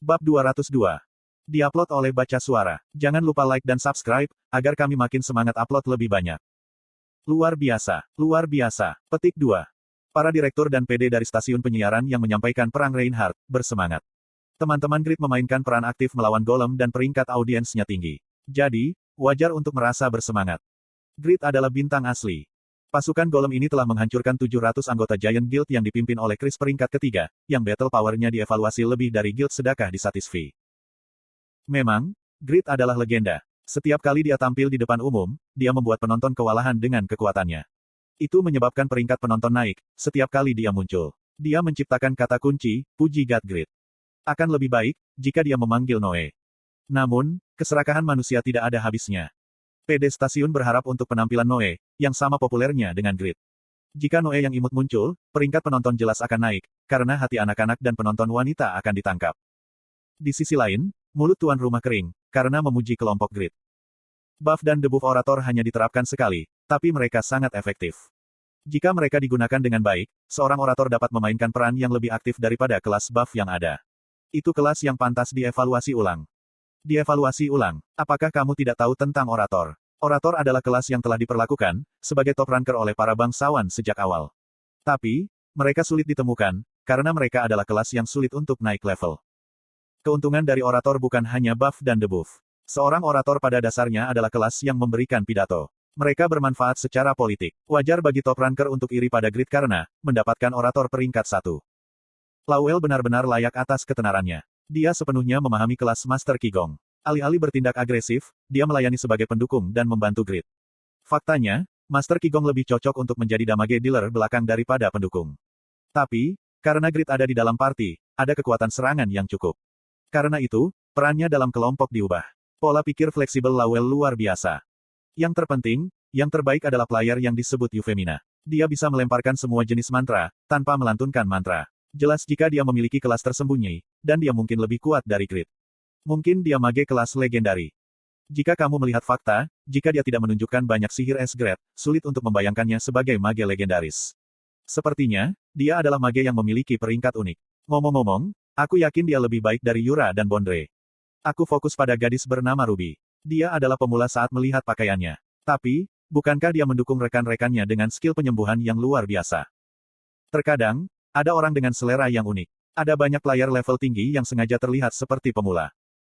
Bab 202. Diupload oleh Baca Suara. Jangan lupa like dan subscribe, agar kami makin semangat upload lebih banyak. Luar biasa, luar biasa. Petik 2. Para direktur dan PD dari stasiun penyiaran yang menyampaikan perang Reinhardt, bersemangat. Teman-teman Grid memainkan peran aktif melawan Golem dan peringkat audiensnya tinggi. Jadi, wajar untuk merasa bersemangat. Grid adalah bintang asli. Pasukan Golem ini telah menghancurkan 700 anggota Giant Guild yang dipimpin oleh Chris peringkat ketiga, yang battle powernya dievaluasi lebih dari Guild Sedekah di Satisfy. Memang, Grid adalah legenda. Setiap kali dia tampil di depan umum, dia membuat penonton kewalahan dengan kekuatannya. Itu menyebabkan peringkat penonton naik, setiap kali dia muncul. Dia menciptakan kata kunci, puji God Grid. Akan lebih baik, jika dia memanggil Noe. Namun, keserakahan manusia tidak ada habisnya. PD stasiun berharap untuk penampilan Noe, yang sama populernya dengan Grid. Jika Noe yang imut muncul, peringkat penonton jelas akan naik, karena hati anak-anak dan penonton wanita akan ditangkap. Di sisi lain, mulut tuan rumah kering, karena memuji kelompok Grid. Buff dan debuff orator hanya diterapkan sekali, tapi mereka sangat efektif. Jika mereka digunakan dengan baik, seorang orator dapat memainkan peran yang lebih aktif daripada kelas buff yang ada. Itu kelas yang pantas dievaluasi ulang. Dievaluasi ulang. Apakah kamu tidak tahu tentang orator? Orator adalah kelas yang telah diperlakukan sebagai top ranker oleh para bangsawan sejak awal. Tapi, mereka sulit ditemukan, karena mereka adalah kelas yang sulit untuk naik level. Keuntungan dari orator bukan hanya buff dan debuff. Seorang orator pada dasarnya adalah kelas yang memberikan pidato. Mereka bermanfaat secara politik. Wajar bagi top ranker untuk iri pada Grid karena mendapatkan orator peringkat 1. Lowell benar-benar layak atas ketenarannya. Dia sepenuhnya memahami kelas Master Qigong. Alih-alih bertindak agresif, dia melayani sebagai pendukung dan membantu Grid. Faktanya, Master Qigong lebih cocok untuk menjadi damage dealer belakang daripada pendukung. Tapi, karena Grid ada di dalam party, ada kekuatan serangan yang cukup. Karena itu, perannya dalam kelompok diubah. Pola pikir fleksibel Lowell luar biasa. Yang terpenting, yang terbaik adalah player yang disebut Euphemina. Dia bisa melemparkan semua jenis mantra, tanpa melantunkan mantra. Jelas jika dia memiliki kelas tersembunyi, dan dia mungkin lebih kuat dari Grid. Mungkin dia mage kelas legendari. Jika kamu melihat fakta, jika dia tidak menunjukkan banyak sihir S-grade, sulit untuk membayangkannya sebagai mage legendaris. Sepertinya, dia adalah mage yang memiliki peringkat unik. Ngomong-ngomong, aku yakin dia lebih baik dari Yura dan Bondre. Aku fokus pada gadis bernama Ruby. Dia adalah pemula saat melihat pakaiannya. Tapi, bukankah dia mendukung rekan-rekannya dengan skill penyembuhan yang luar biasa? Terkadang, ada orang dengan selera yang unik. Ada banyak player level tinggi yang sengaja terlihat seperti pemula.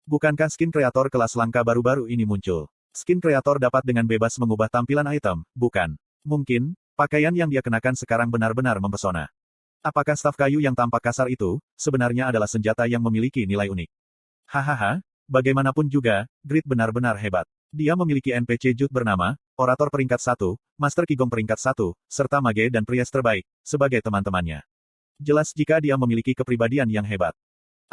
Bukankah skin kreator kelas langka baru-baru ini muncul? Skin kreator dapat dengan bebas mengubah tampilan item, bukan? Mungkin, pakaian yang dia kenakan sekarang benar-benar mempesona. Apakah staf kayu yang tampak kasar itu, sebenarnya adalah senjata yang memiliki nilai unik? Hahaha, bagaimanapun juga, Grid benar-benar hebat. Dia memiliki NPC Jude bernama, Orator peringkat 1, Master Qigong peringkat 1, serta mage dan priest terbaik, sebagai teman-temannya. Jelas jika dia memiliki kepribadian yang hebat.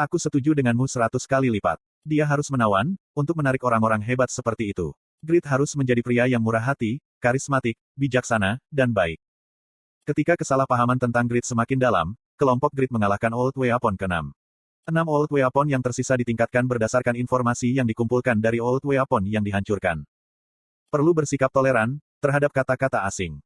Aku setuju denganmu 100 kali lipat. Dia harus menawan, untuk menarik orang-orang hebat seperti itu. Grid harus menjadi pria yang murah hati, karismatik, bijaksana, dan baik. Ketika kesalahpahaman tentang Grid semakin dalam, kelompok Grid mengalahkan Old Weapon ke-6. 6 Old Weapon yang tersisa ditingkatkan berdasarkan informasi yang dikumpulkan dari Old Weapon yang dihancurkan. Perlu bersikap toleran, terhadap kata-kata asing.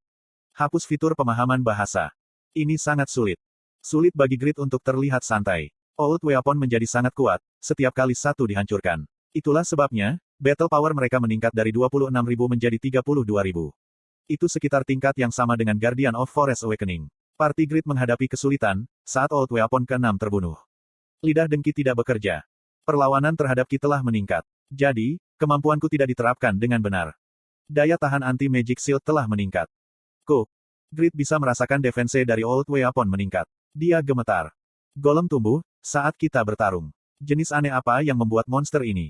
Hapus fitur pemahaman bahasa. Ini sangat sulit. Sulit bagi Grid untuk terlihat santai. Old Weapon menjadi sangat kuat, setiap kali satu dihancurkan. Itulah sebabnya, battle power mereka meningkat dari 26.000 menjadi 32.000. Itu sekitar tingkat yang sama dengan Guardian of Forest Awakening. Party Grid menghadapi kesulitan, saat Old Weapon ke-6 terbunuh. Lidah dengki tidak bekerja. Perlawanan terhadap Ki telah meningkat. Jadi, kemampuanku tidak diterapkan dengan benar. Daya tahan anti-magic shield telah meningkat. Grid bisa merasakan defense dari Old Weapon meningkat. Dia gemetar. Golem tumbuh, saat kita bertarung. Jenis aneh apa yang membuat monster ini?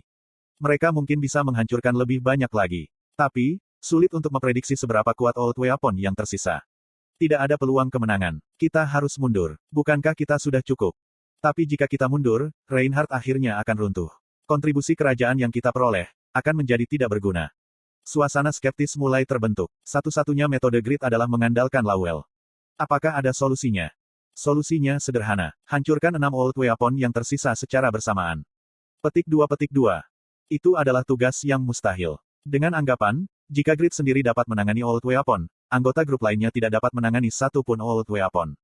Mereka mungkin bisa menghancurkan lebih banyak lagi. Tapi, sulit untuk memprediksi seberapa kuat Old Weapon yang tersisa. Tidak ada peluang kemenangan. Kita harus mundur. Bukankah kita sudah cukup? Tapi jika kita mundur, Reinhardt akhirnya akan runtuh. Kontribusi kerajaan yang kita peroleh, akan menjadi tidak berguna. Suasana skeptis mulai terbentuk. Satu-satunya metode Grid adalah mengandalkan Lowell. Apakah ada solusinya? Solusinya sederhana. Hancurkan 6 Old Weapon yang tersisa secara bersamaan. Petik 2. Itu adalah tugas yang mustahil. Dengan anggapan, jika Grid sendiri dapat menangani Old Weapon, anggota grup lainnya tidak dapat menangani satu pun Old Weapon.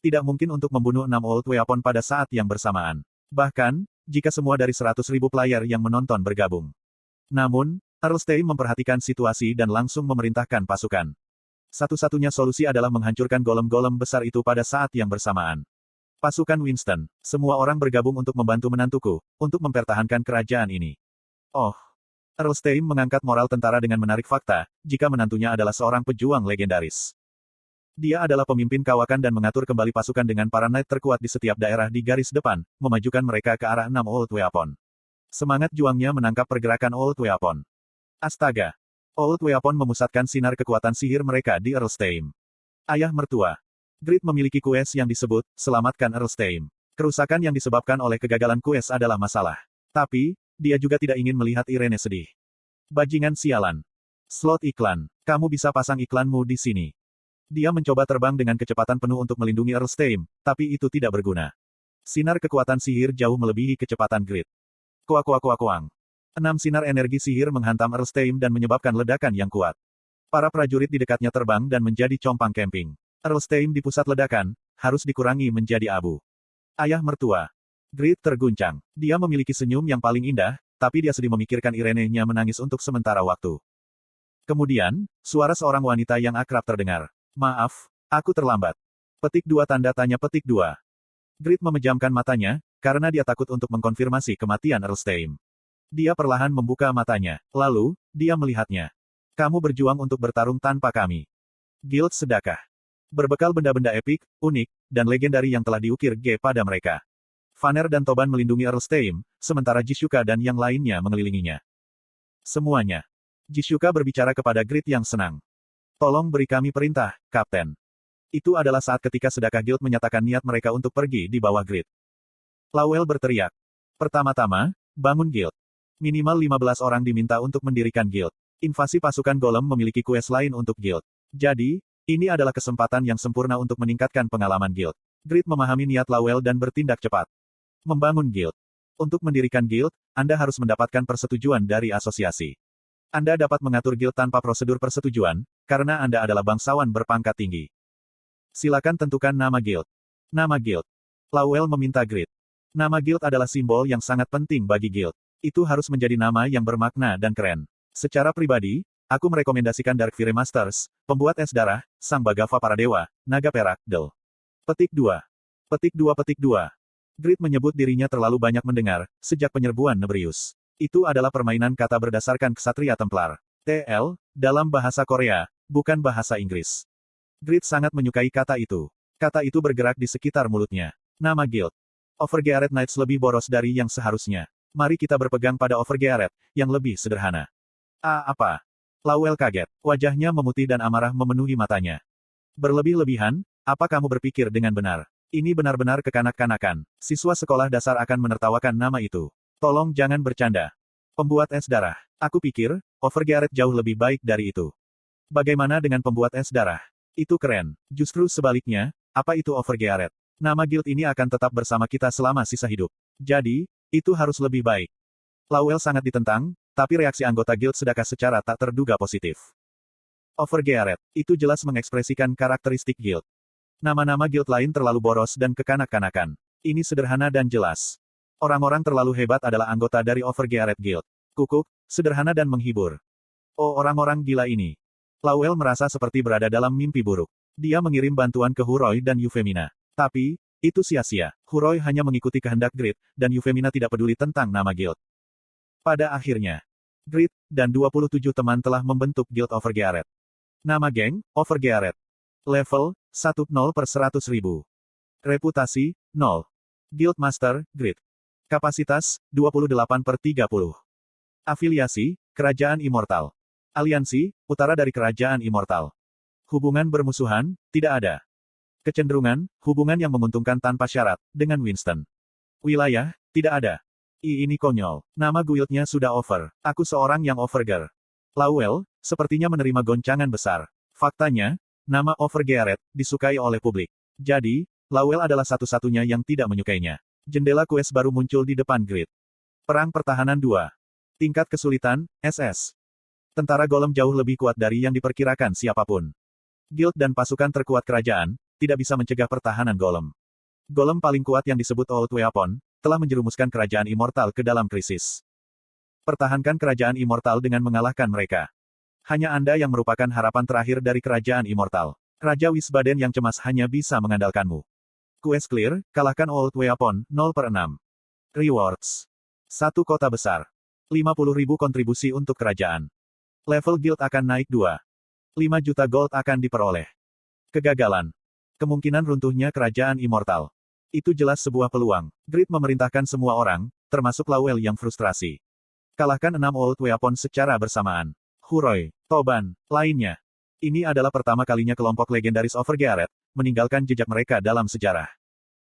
Tidak mungkin untuk membunuh 6 Old Weapon pada saat yang bersamaan. Bahkan, jika semua dari 100.000 player yang menonton bergabung. Namun, Earlstein memperhatikan situasi dan langsung memerintahkan pasukan. Satu-satunya solusi adalah menghancurkan golem-golem besar itu pada saat yang bersamaan. Pasukan Winston, semua orang bergabung untuk membantu menantuku, untuk mempertahankan kerajaan ini. Oh. Earlstein mengangkat moral tentara dengan menarik fakta, jika menantunya adalah seorang pejuang legendaris. Dia adalah pemimpin kawakan dan mengatur kembali pasukan dengan para knight terkuat di setiap daerah di garis depan, memajukan mereka ke arah 6 Old Weapon. Semangat juangnya menangkap pergerakan Old Weapon. Astaga! Old Weapon memusatkan sinar kekuatan sihir mereka di Earlstein. Ayah mertua. Grid memiliki kues yang disebut, Selamatkan Earlstein. Kerusakan yang disebabkan oleh kegagalan kues adalah masalah. Tapi, dia juga tidak ingin melihat Irene sedih. Bajingan sialan. Slot iklan. Kamu bisa pasang iklanmu di sini. Dia mencoba terbang dengan kecepatan penuh untuk melindungi Earlstein, tapi itu tidak berguna. Sinar kekuatan sihir jauh melebihi kecepatan Grid. Kuak-kuak-kuak-kuang. 6 sinar energi sihir menghantam Earlstein dan menyebabkan ledakan yang kuat. Para prajurit di dekatnya terbang dan menjadi compang camping. Earlstein di pusat ledakan, harus dikurangi menjadi abu. Ayah mertua. Grid terguncang. Dia memiliki senyum yang paling indah, tapi dia sedih memikirkan Irene-nya menangis untuk sementara waktu. Kemudian, suara seorang wanita yang akrab terdengar. Maaf, aku terlambat. Petik 2 tanda tanya petik 2. Grid memejamkan matanya, karena dia takut untuk mengkonfirmasi kematian Earlstein. Dia perlahan membuka matanya, lalu, dia melihatnya. Kamu berjuang untuk bertarung tanpa kami. Guild Sedakah. Berbekal benda-benda epik, unik, dan legendari yang telah diukir G pada mereka. Vanner dan Toban melindungi Earlstein, sementara Jishuka dan yang lainnya mengelilinginya. Semuanya. Jishuka berbicara kepada Grid yang senang. Tolong beri kami perintah, Kapten. Itu adalah saat ketika Sedakah Guild menyatakan niat mereka untuk pergi di bawah Grid. Lawel berteriak. Pertama-tama, bangun Guild. Minimal 15 orang diminta untuk mendirikan guild. Invasi pasukan golem memiliki quest lain untuk guild. Jadi, ini adalah kesempatan yang sempurna untuk meningkatkan pengalaman guild. Grid memahami niat Lawel dan bertindak cepat. Membangun guild. Untuk mendirikan guild, Anda harus mendapatkan persetujuan dari asosiasi. Anda dapat mengatur guild tanpa prosedur persetujuan, karena Anda adalah bangsawan berpangkat tinggi. Silakan tentukan nama guild. Nama guild. Lawel meminta Grid. Nama guild adalah simbol yang sangat penting bagi guild. Itu harus menjadi nama yang bermakna dan keren. Secara pribadi, aku merekomendasikan Dark Fury Masters, pembuat es darah, Sang Bhagava para dewa, naga perak, Del. Petik 2. Petik 2 petik 2. Grid menyebut dirinya terlalu banyak mendengar, sejak penyerbuan Nebrius. Itu adalah permainan kata berdasarkan Ksatria Templar. TL, dalam bahasa Korea, bukan bahasa Inggris. Grid sangat menyukai kata itu. Kata itu bergerak di sekitar mulutnya. Nama guild. Overgeared Knights lebih boros dari yang seharusnya. Mari kita berpegang pada Overgeared, yang lebih sederhana. Apa? Lawel kaget. Wajahnya memutih dan amarah memenuhi matanya. Berlebih-lebihan, apa kamu berpikir dengan benar? Ini benar-benar kekanak-kanakan. Siswa sekolah dasar akan menertawakan nama itu. Tolong jangan bercanda. Pembuat es darah. Aku pikir, Overgeared jauh lebih baik dari itu. Bagaimana dengan pembuat es darah? Itu keren. Justru sebaliknya, apa itu Overgeared? Nama guild ini akan tetap bersama kita selama sisa hidup. Jadi, itu harus lebih baik. Lawel sangat ditentang, tapi reaksi anggota guild Sedakah secara tak terduga positif. Overgeared, itu jelas mengekspresikan karakteristik guild. Nama-nama guild lain terlalu boros dan kekanak-kanakan. Ini sederhana dan jelas. Orang-orang terlalu hebat adalah anggota dari Overgeared Guild. Kukuk, sederhana dan menghibur. Oh orang-orang gila ini. Lawel merasa seperti berada dalam mimpi buruk. Dia mengirim bantuan ke Huroi dan Euphemina. Tapi, itu sia-sia. Huroi hanya mengikuti kehendak Grid, dan Euphemina tidak peduli tentang nama guild. Pada akhirnya, Grid, dan 27 teman telah membentuk Guild Overgeared. Nama geng, Overgeared. Level, 10/100.000. Reputasi, 0. Guild Master, Grid. Kapasitas, 28/30. Afiliasi, Kerajaan Immortal. Aliansi, utara dari Kerajaan Immortal. Hubungan bermusuhan, tidak ada. Kecenderungan, hubungan yang menguntungkan tanpa syarat, dengan Winston. Wilayah, tidak ada. Ini konyol. Nama guildnya sudah over. Aku seorang yang overgear. Lawel, sepertinya menerima goncangan besar. Faktanya, nama Overgeared, disukai oleh publik. Jadi, Lawel adalah satu-satunya yang tidak menyukainya. Jendela quest baru muncul di depan Grid. Perang Pertahanan 2. Tingkat kesulitan, SS. Tentara golem jauh lebih kuat dari yang diperkirakan siapapun. Guild dan pasukan terkuat kerajaan, tidak bisa mencegah pertahanan golem. Golem paling kuat yang disebut Old Weapon, telah menjerumuskan kerajaan immortal ke dalam krisis. Pertahankan kerajaan immortal dengan mengalahkan mereka. Hanya Anda yang merupakan harapan terakhir dari kerajaan immortal. Raja Wisbaden yang cemas hanya bisa mengandalkanmu. Quest clear, kalahkan Old Weapon, 0/6. Rewards. 1 kota besar. 50.000 kontribusi untuk kerajaan. Level guild akan naik 2. 5 juta gold akan diperoleh. Kegagalan. Kemungkinan runtuhnya kerajaan immortal. Itu jelas sebuah peluang. Grid memerintahkan semua orang, termasuk Lawel yang frustrasi. Kalahkan 6 Old Weapon secara bersamaan. Huroi, Toban, lainnya. Ini adalah pertama kalinya kelompok legendaris Overgearet meninggalkan jejak mereka dalam sejarah.